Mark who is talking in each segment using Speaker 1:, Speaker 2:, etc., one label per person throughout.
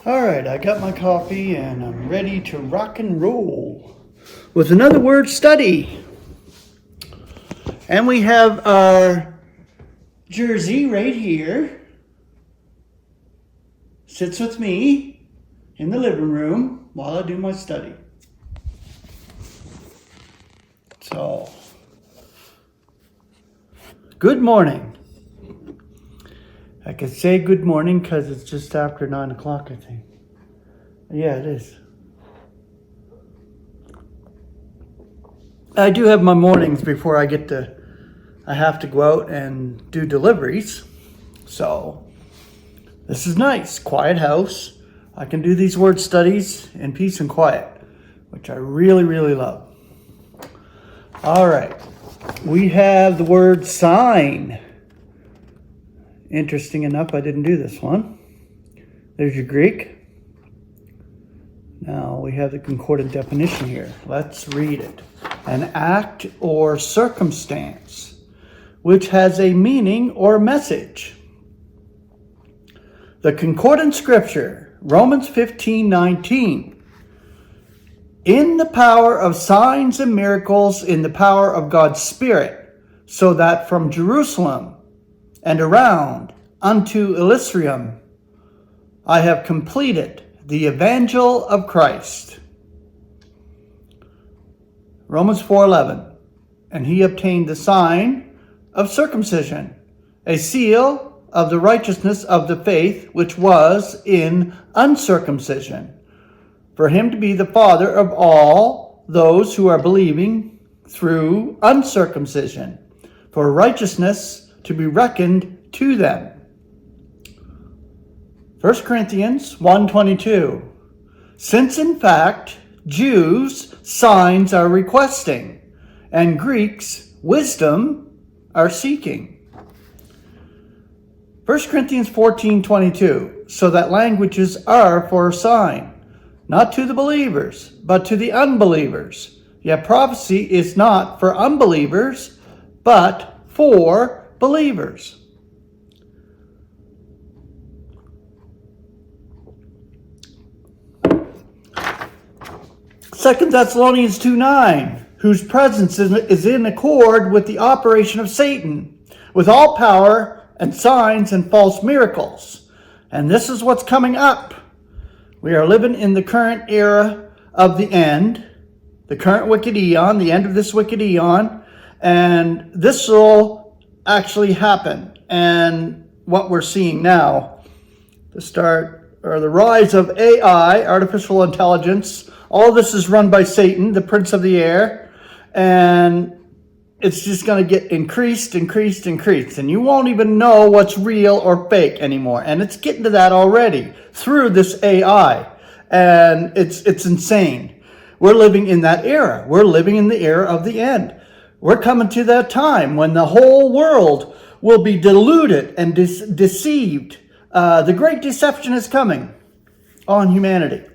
Speaker 1: All right, I got my coffee and I'm ready to rock and roll with another word study. And we have our Jersey right here. Sits with me in the living room while I do my study. So, good morning. I could say good morning because it's just after 9 o'clock, I think. Yeah, it is. I do have my mornings before I have to go out and do deliveries. So, this is nice. Quiet house. I can do these word studies in peace and quiet, which I really, really love. All right. We have the word sign. Interesting enough, I didn't do this one. There's your Greek. Now we have the concordant definition here. Let's read it. An act or circumstance which has a meaning or message. The concordant scripture, Romans 15:19. In the power of signs and miracles, in the power of God's Spirit, so that from Jerusalem and around unto Elysium I have completed the evangel of Christ. Romans 4:11. And he obtained the sign of circumcision, a seal of the righteousness of the faith which was in uncircumcision, for him to be the father of all those who are believing through uncircumcision, for righteousness to be reckoned to them. 1 Corinthians 1:22. Since in fact Jews signs are requesting, and Greeks wisdom are seeking. 1 Corinthians 14:22. So that languages are for a sign, not to the believers, but to the unbelievers. Yet prophecy is not for unbelievers, but for believers. Second Thessalonians 2:9, whose presence is in accord with the operation of Satan, with all power and signs and false miracles. And this is what's coming up. We are living in the current era of the end, the current wicked eon, the end of this wicked eon, and this will actually happen. And what we're seeing now, the rise of AI, artificial intelligence, all this is run by Satan, the prince of the air, and it's just going to get increased. And you won't even know what's real or fake anymore. And it's getting to that already through this AI. And it's insane. We're living in that era. We're living in the era of the end. We're coming to that time when the whole world will be deluded and deceived. The great deception is coming on humanity.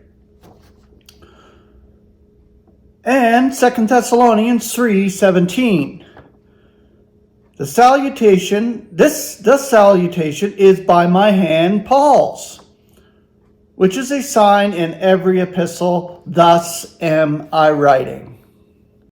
Speaker 1: And 2 Thessalonians 3:17. The salutation is by my hand, Paul's, which is a sign in every epistle, thus am I writing.